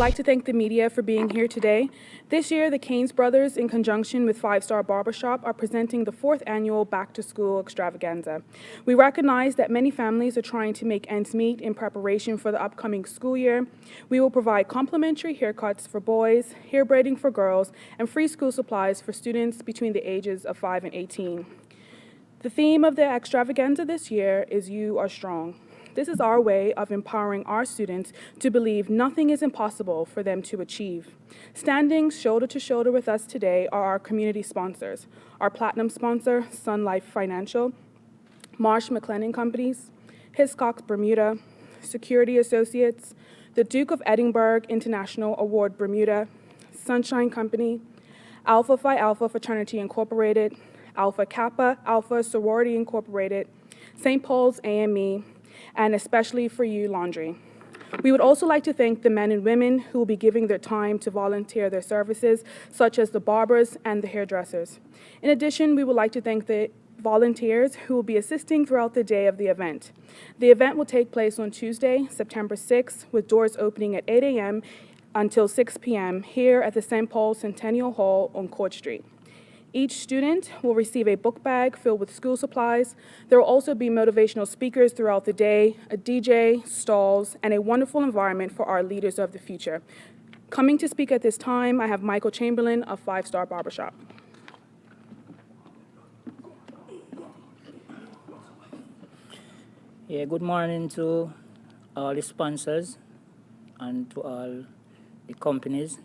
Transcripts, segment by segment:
like to thank the media for being here today. This year, the Caines brothers, in conjunction with Five Star Barbershop, are presenting the 4th annual Back to School Extravaganza. We recognize that many families are trying to make ends meet in preparation for the upcoming school year. We will provide complimentary haircuts for boys, hair braiding for girls, and free school supplies for students between the ages of 5 and 18. The theme of the extravaganza this year is You Are Strong. This is our way of empowering our students to believe nothing is impossible for them to achieve. Standing shoulder to shoulder with us today are our community sponsors, our platinum sponsor, Sun Life Financial, Marsh McLennan Companies, Hiscox Bermuda, Security Associates, the Duke of Edinburgh International Award Bermuda, Sunshine Company, Alpha Phi Alpha Fraternity Incorporated, Alpha Kappa Alpha Sorority Incorporated, St. Paul's AME, and especially for you, Laundry. We would also like to thank the men and women who will be giving their time to volunteer their services, such as the barbers and the hairdressers. In addition, we would like to thank the volunteers who will be assisting throughout the day of the event. The event will take place on Tuesday, September 6th, with doors opening at 8 a.m. until 6 p.m. here at the St. Paul Centennial Hall on Court Street. Each student will receive a book bag filled with school supplies. There will also be motivational speakers throughout the day, a DJ, stalls, and a wonderful environment for our leaders of the future. Coming to speak at this time, I have Michael Chamberlain of Five Star Barbershop. Yeah, good morning to all the sponsors and to all the companies.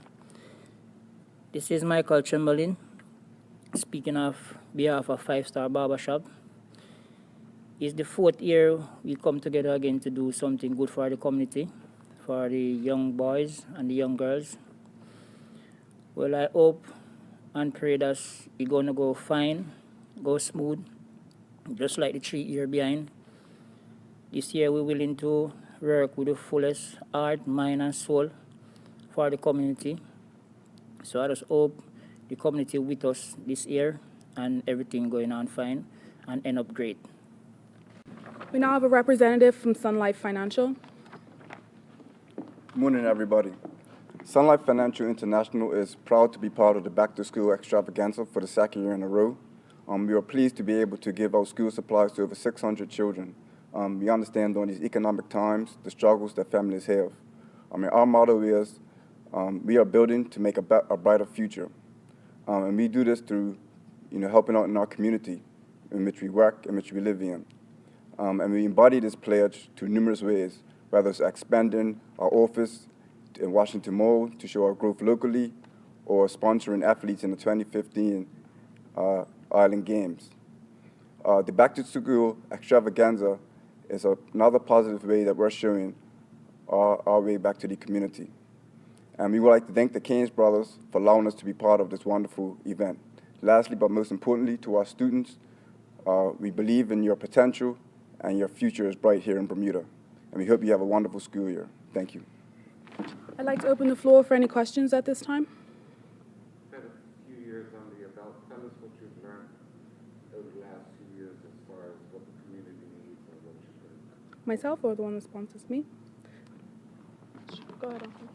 This is Michael Chamberlain, speaking of behalf of Five Star Barbershop. It's the 4th year we come together again to do something good for the community, for the young boys and the young girls. Well, I hope and pray that it's gonna go fine, go smooth, just like the 3 years behind. This year we're willing to work with the fullest heart, mind, and soul for the community. So I just hope the community with us this year and everything going on fine and end up great. We now have a representative from Sun Life Financial. Good morning, everybody. Sun Life Financial International is proud to be part of the Back to School Extravaganza for the 2nd year in a row. We are pleased to be able to give out school supplies to over 600 children. We understand during these economic times the struggles that families have. Our motto is, we are building to make a brighter future. And we do this through, helping out in our community in which we work and which we live in. And we embody this pledge to numerous ways, whether it's expanding our office in Washington Mall to show our growth locally, or sponsoring athletes in the 2015 Island Games. The Back to School Extravaganza is another positive way that we're showing our way back to the community. And we would like to thank the Caines brothers for allowing us to be part of this wonderful event. Lastly, but most importantly, to our students, we believe in your potential and your future is bright here in Bermuda. And we hope you have a wonderful school year. Thank you. I'd like to open the floor for any questions at this time. Had a few years under your belt. Tell us what you've learned over the last few years as far as what the community needs and what you've learned. Myself or the one that sponsors me? Go ahead, Uncle.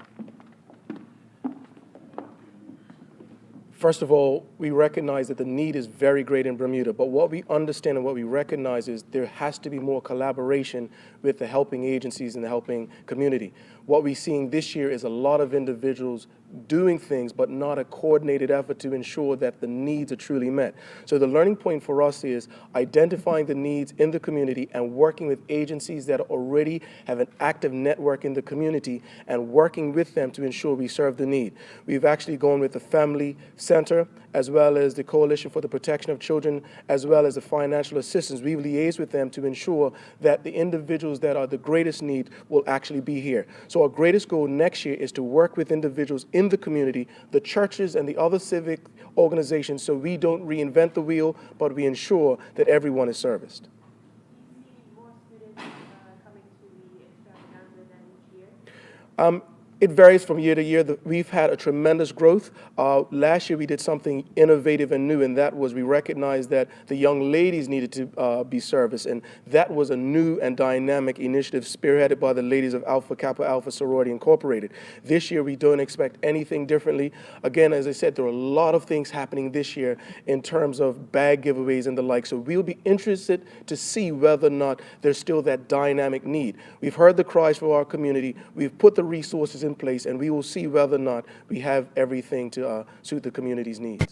First of all, we recognize that the need is very great in Bermuda, but what we understand and what we recognize is there has to be more collaboration with the helping agencies and the helping community. What we're seeing this year is a lot of individuals doing things, but not a coordinated effort to ensure that the needs are truly met. So the learning point for us is identifying the needs in the community and working with agencies that already have an active network in the community and working with them to ensure we serve the need. We've actually gone with the Family Center, as well as the Coalition for the Protection of Children, as well as the financial assistance. We've liaised with them to ensure that the individuals that are the greatest need will actually be here. So our greatest goal next year is to work with individuals in the community, the churches and the other civic organizations, so we don't reinvent the wheel, but we ensure that everyone is serviced. More students coming to the extravaganza than each year? It varies from year to year. We've had a tremendous growth. Last year we did something innovative and new, and that was we recognized that the young ladies needed to be serviced, and that was a new and dynamic initiative spearheaded by the ladies of Alpha Kappa Alpha Sorority Incorporated. This year we don't expect anything differently. Again, as I said, there are a lot of things happening this year in terms of bag giveaways and the like, so we'll be interested to see whether or not there's still that dynamic need. We've heard the cries for our community, we've put the resources in place, and we will see whether or not we have everything to suit the community's needs.